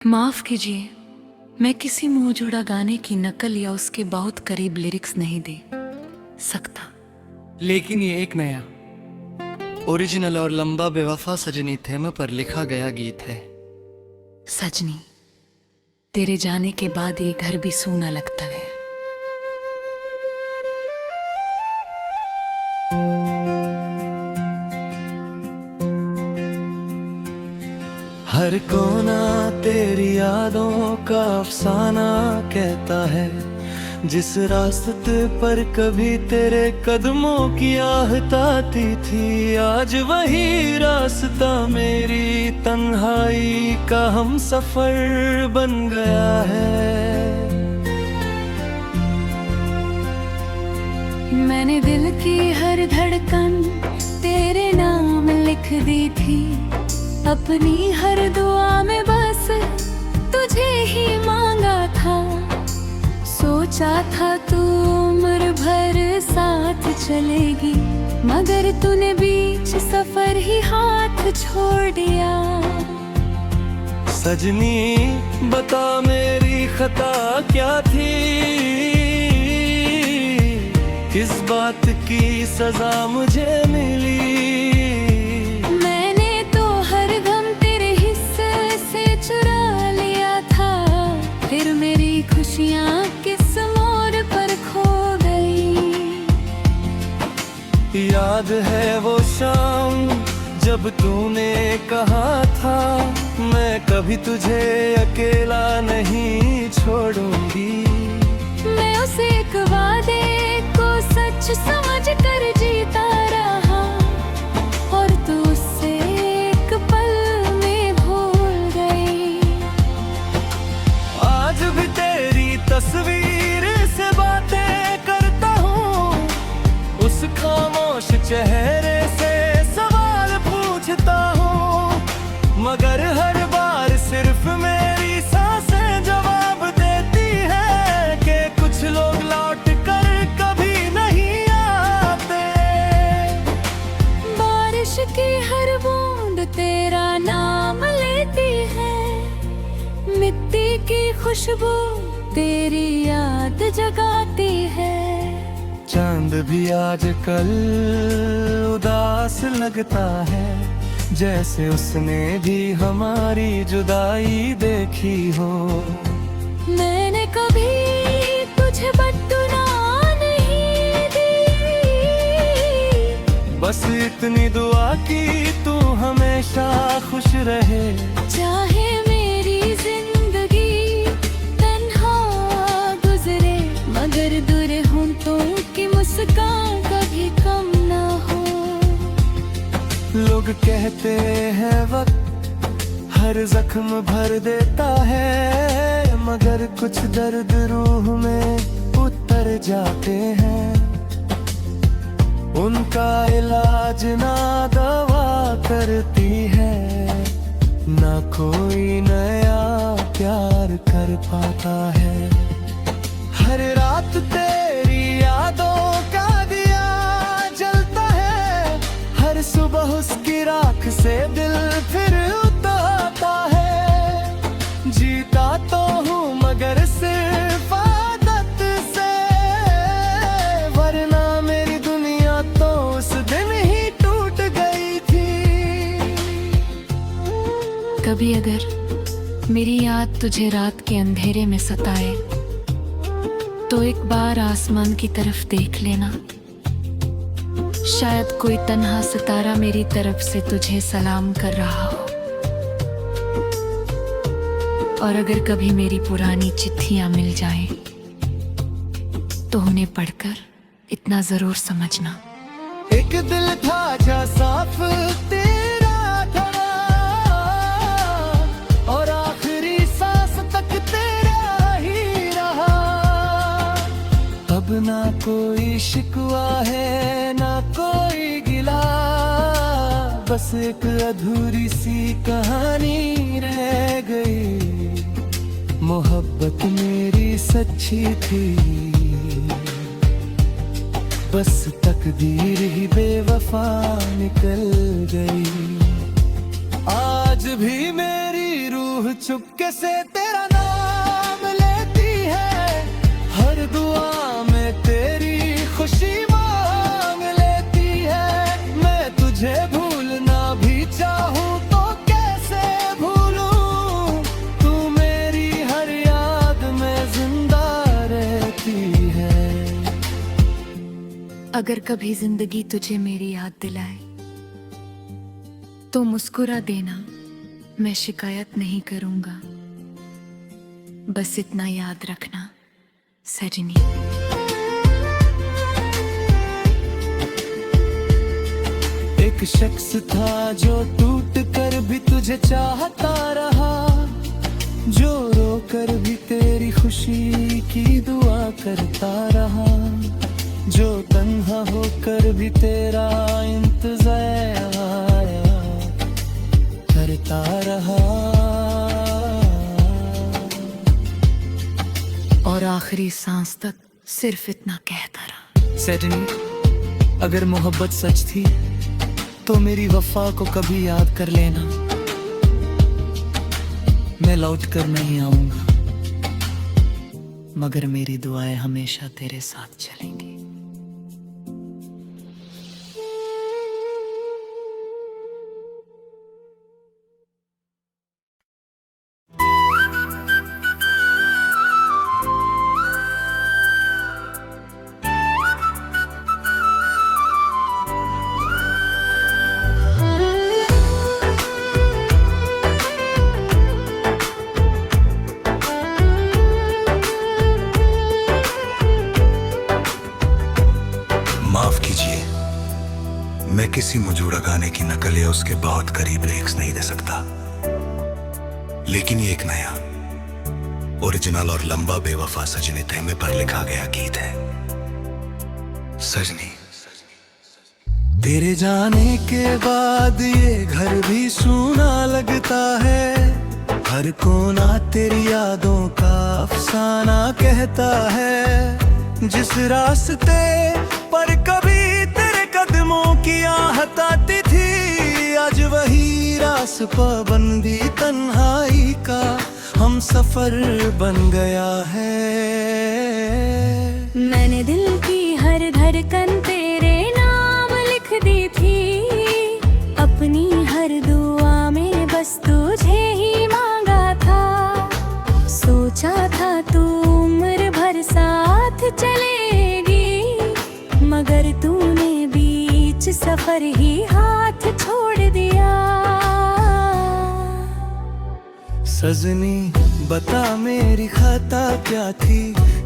माफ कीजिए, मैं किसी मुंह जोड़ा गाने की नकल या उसके बहुत करीब लिरिक्स नहीं दे सकता। लेकिन ये एक नया ओरिजिनल और लंबा बेवफा सजनी थेम पर लिखा गया गीत है। सजनी, तेरे जाने के बाद ये घर भी सूना लगता है। हर कोना तेरी यादों का अफसाना कहता है। जिस रास्ते पर कभी तेरे कदमों की आहट आती थी, आज वही रास्ता मेरी तन्हाई का हम सफर बन गया है। मैंने दिल की हर धड़कन तेरे नाम लिख दी थी, अपनी हर दुआ में बस तुझे ही मांगा था। सोचा था तू उम्र भर साथ चलेगी, मगर तूने बीच सफर ही हाथ छोड़ दिया। सजनी बता मेरी खता क्या थी, किस बात की सजा मुझे मिली। खुशियाँ किस मोड़ पर खो गई। याद है वो शाम जब तूने कहा था, मैं कभी तुझे अकेला नहीं छोड़ूंगी। मैं उस एक वादे को सच समझ कर जीता रहा, और तू उससे एक पल में भूल गई। आज भी तस्वीर से बातें करता हूँ, उस खामोश चेहरे से सवाल पूछता हूँ, मगर हर बार सिर्फ मेरी सांसें जवाब देती है कि कुछ लोग लौट कर कभी नहीं आते। बारिश की हर बूंद तेरा नाम लेती है, मिट्टी की खुशबू तेरी याद जगाती है। चांद भी आजकल उदास लगता है, जैसे उसने भी हमारी जुदाई देखी हो। मैंने कभी तुझे बटुना नहीं दी, बस इतनी दुआ की तू हमेशा खुश रहे। चाहे मेरी जिंदगी तन्हा गुजरे, मगर दूर होंठों की मुस्कान कभी कम ना हो। लोग कहते हैं वक्त हर जख्म भर देता है, मगर कुछ दर्द रूह में उतर जाते हैं। उनका इलाज ना दवा करती है, ना कोई नया प्यार कर पाता है। हर रात तेरी यादों का दिया जलता है, हर सुबह उसकी राख से दिल फिर उतरता है। जीता तो हूँ मगर सिर्फ आदत से, वरना मेरी दुनिया तो उस दिन ही टूट गई थी। कभी अगर मेरी याद तुझे रात के अंधेरे में सताए, तो एक बार आसमान की तरफ देख लेना। शायद कोई तन्हा सितारा मेरी तरफ से तुझे सलाम कर रहा हो। और अगर कभी मेरी पुरानी चिट्ठियां मिल जाएं, तो उन्हें पढ़कर इतना जरूर समझना। एक दिल था जा साफ तेरा खड़ा, और आखिरी सांस तक तेरा ही रहा। अब ना कोई शिकवा है ना कोई गिला, बस एक अधूरी सी कहानी रह गई। मोहब्बत मेरी सच्ची थी, बस तकदीर ही बेवफा निकल गई। आज भी मेरी रूह रूह चुपके से तेरा नाम लेती है, हर दुआ में तेरी खुशी मांग लेती है। मैं तुझे भूलना भी चाहूँ तो कैसे भूलूं, तू मेरी हर याद में जिंदा रहती है। अगर कभी जिंदगी तुझे मेरी याद दिलाए तो मुस्कुरा देना, मैं शिकायत नहीं करूंगा। बस इतना याद रखना सजनी। एक शख्स था जो टूट कर भी तुझे चाहता रहा, जो रो कर भी तेरी खुशी की दुआ करता रहा, जो तन्हा होकर भी तेरा इंतजार करता रहा। और आखिरी सांस तक सिर्फ इतना कहता रहा। सजनी, अगर मोहब्बत सच थी तो मेरी वफा को कभी याद कर लेना। मैं लौट कर नहीं आऊंगा, मगर मेरी दुआएं हमेशा तेरे साथ चलेंगी। माफ कीजिए, मैं किसी मौजूदा गाने की नकल या उसके बहुत करीब लिरिक्स नहीं दे सकता, लेकिन ये एक नया ओरिजिनल और लंबा बेवफा सजनी तहमे पर लिखा गया गीत है। सजनी, तेरे जाने के बाद ये घर भी सूना लगता है, हर कोना तेरी यादों का अफसाना कहता है। जिस रास्ते पर कभी तेरे कदमों की आहट आती थी, आज वही रास्ता बंदी तन्हाई का हम सफर बन गया है। मैंने दिल की हर धड़कन तेरे नाम लिख दी थी, अपनी हर दुआ में बस तुझे ही मांगा था। सोचा था तू उम्र भर साथ चलेगी, मगर तूने बीच सफर ही हाथ छोड़ दिया। सजनी, बता मेरी खता क्या थी,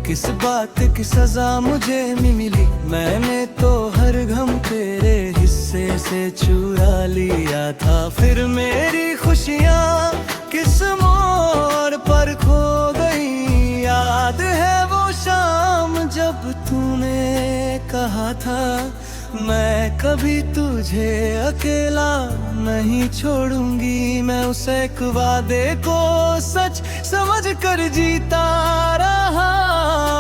किस बात की सजा मुझे मिली। मैंने तो हर गम तेरे हिस्से से चुरा लिया था, फिर मेरी खुशियाँ किस मोड़ पर खो गई। याद है वो शाम जब तूने कहा था, मैं कभी तुझे अकेला नहीं छोड़ूंगी। मैं उस एक वादे को सच समझ कर जीता रहा,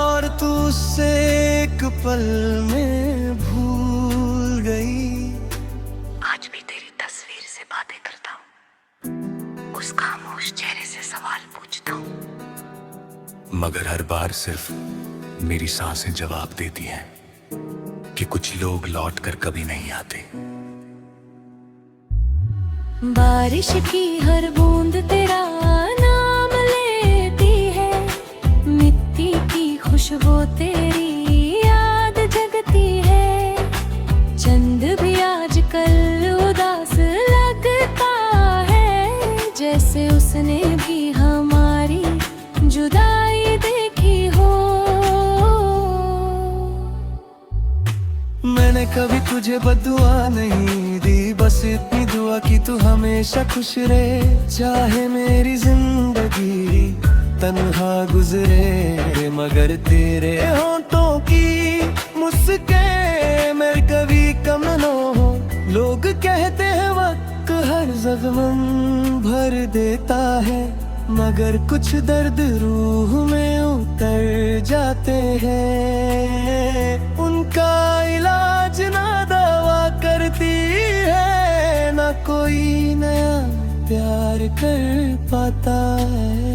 और तू उससे एक पल में भूल गई। आज भी तेरी तस्वीर से बातें करता हूँ, उस खामोश चेहरे से सवाल पूछता हूँ, मगर हर बार सिर्फ मेरी सांसें जवाब देती हैं कि कुछ लोग लौट कर कभी नहीं आते। बारिश की हर बूंद तेरा नाम लेती है, मिट्टी की खुशबू तेरी याद जगती है। चंद भी आजकल उदास लगता है, जैसे उसने भी हमारी जुदाई देखी हो। मैंने कभी तुझे बद्दुआ नहीं दी, बस इतनी दुआ की तू हमेशा खुश रहे। चाहे मेरी जिंदगी तन्हा गुजरे, मगर तेरे होंठों की मुस्कान मेरे कभी कम न हो। लोग कहते हैं वक्त हर जख्म भर देता है, मगर कुछ दर्द रूह में उतर जाते हैं। उनका इलाज ना दवा करती है, ना कोई नया प्यार कर पाता है।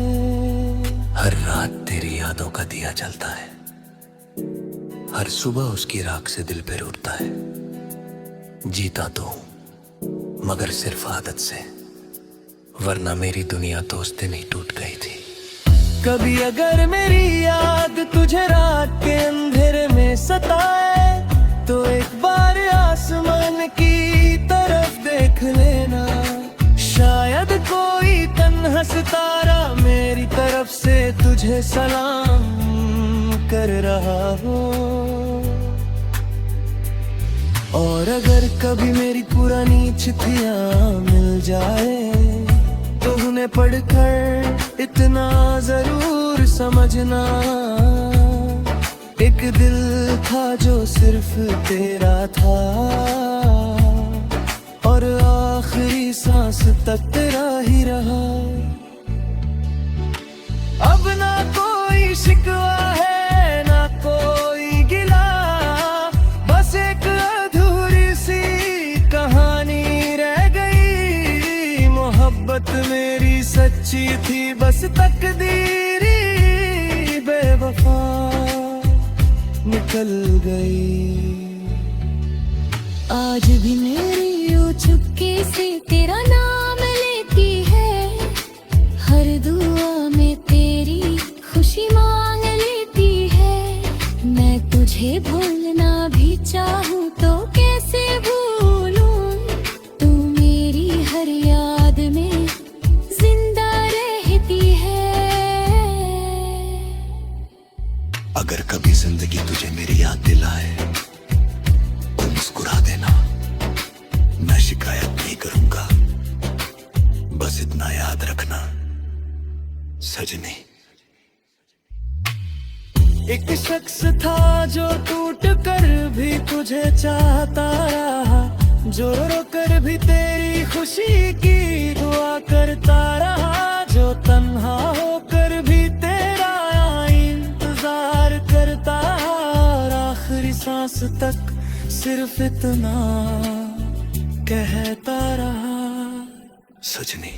हर रात तेरी यादों का दिया जलता है, हर सुबह उसकी राख से दिल पे उठता है। जीता तो हूं मगर सिर्फ आदत से, वरना मेरी दुनिया तो उस दिन ही टूट गई थी। कभी अगर मेरी याद तुझे रात के अंधेरे में सताए, तो एक बार आसमान की तरफ देख लेना। शायद कोई तन्हा सितारा मेरी तरफ से तुझे सलाम कर रहा हो। और अगर कभी मेरी पुरानी चिट्ठियां मिल जाए, तो उन्हें पढ़कर इतना जरूर समझना, एक दिल था जो सिर्फ तेरा था, और आखिरी सांस तक तेरा ही रहा। अब ना कोई शिकवा है ना कोई गिला, बस एक अधूरी सी कहानी रह गई। मोहब्बत मेरी सच्ची थी, बस तकदीरी बेवफा निकल गई। आज भी मेरी वो चुपके से तेरा नाम लेती है, हर दुआ में तेरी खुशी मांग लेती है। मैं तुझे भूलना भी चाहूँ तो कैसे भूलूं, तू मेरी हर याद में जिंदा रहती है। अगर कभी जिंदगी तुझे मेरी याद दिलाए, तो मुस्कुरा देना, मैं शिकायत नहीं करूंगा। बस इतना याद रखना सजनी। एक शख्स था जो टूट कर भी तुझे चाहता रहा, जो रो कर भी तेरी खुशी की दुआ करता रहा, जो तन्हा होकर भी तेरा इंतजार करता रहा, और आखिरी सांस तक सिर्फ इतना कहता रहा। सजनी,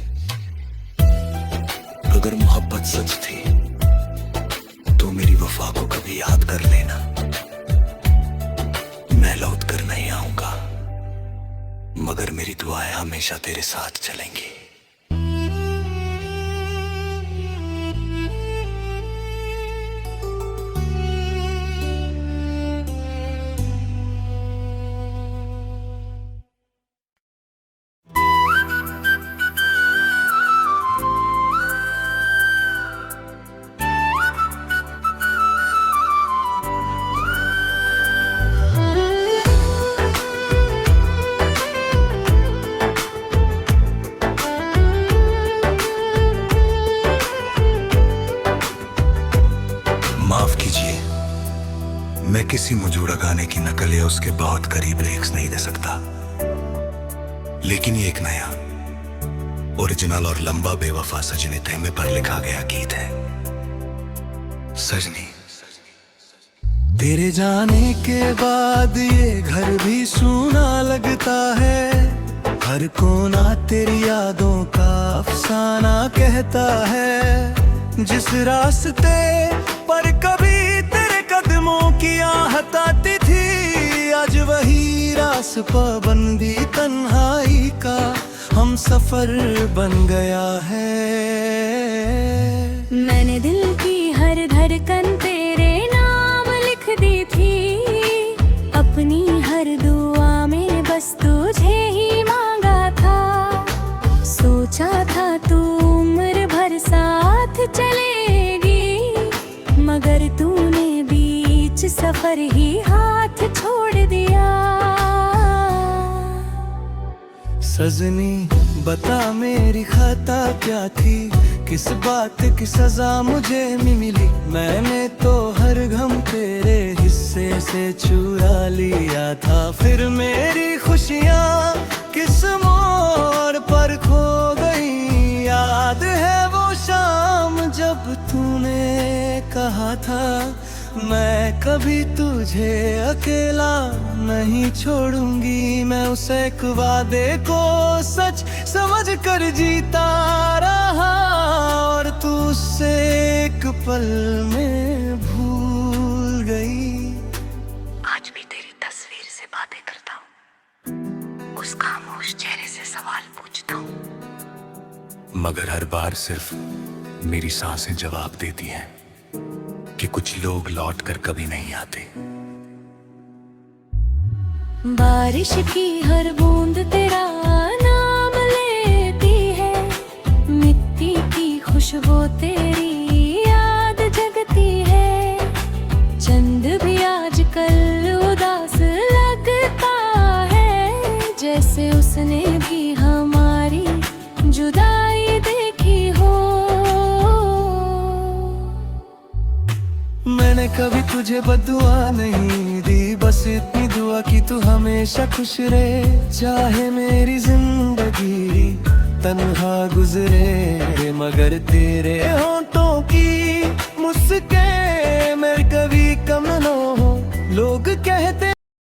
अगर मोहब्बत सच थी तो मेरी वफा को कभी याद कर लेना। मैं लौट कर नहीं आऊंगा, मगर मेरी दुआएं हमेशा तेरे साथ चलेंगी। माफ कीजिए, मैं किसी मौजूदा गाने की नकल या उसके बहुत करीब लिरिक्स नहीं दे सकता, लेकिन ये एक नया ओरिजिनल और लंबा बेवफा सजनी थेमे पर लिखा गया गीत है। सजनी, तेरे जाने के बाद ये घर भी सूना लगता है, हर कोना तेरी यादों का अफसाना कहता है। जिस रास्ते पर कभी तेरे कदमों की आहट आती थी, आज वही रास पाबंदी तन्हाई का हम सफर बन गया है। मैंने दिल की हर धड़कन तेरे नाम लिख दी थी, अपनी हर दुआ में बस तुझे ही मांगा था। सोचा था तू उम्र भर साथ चलेगी, मगर तूने बीच सफर ही हाथ छोड़ दिया। सजनी, बता मेरी खता क्या थी, किस बात की सजा मुझे मिली। मैंने तो हर गम तेरे हिस्से से चुरा लिया था, फिर मेरी खुशियाँ किस मोड़ पर खो गई। याद है वो शाम जब तूने कहा था, मैं कभी तुझे अकेला नहीं छोड़ूंगी। मैं उस एक वादे को सच समझ कर जीता रहा, और तू उससे एक पल में भूल गई। आज भी तेरी तस्वीर से बातें करता हूँ, उस खामोश चेहरे से सवाल पूछता हूँ। मगर हर बार सिर्फ मेरी सांसें जवाब देती हैं कि कुछ लोग लौट कर कभी नहीं आते। बारिश की हर बूंद तेरा नाम लेती है, मिट्टी की खुशबू तेरी याद जगती है। चंद भी आजकल उदास लगता है, जैसे उसने भी हमारी जुदाई देखी हो। मैंने कभी तुझे बद्दुआ नहीं दी, बस इतनी दुआ कि तू हमेशा खुश रहे। चाहे मेरी जिंदगी तन्हा गुजरे, मगर तेरे होंठों की मुस्कान मेरे कभी कम न हो। लोग कहते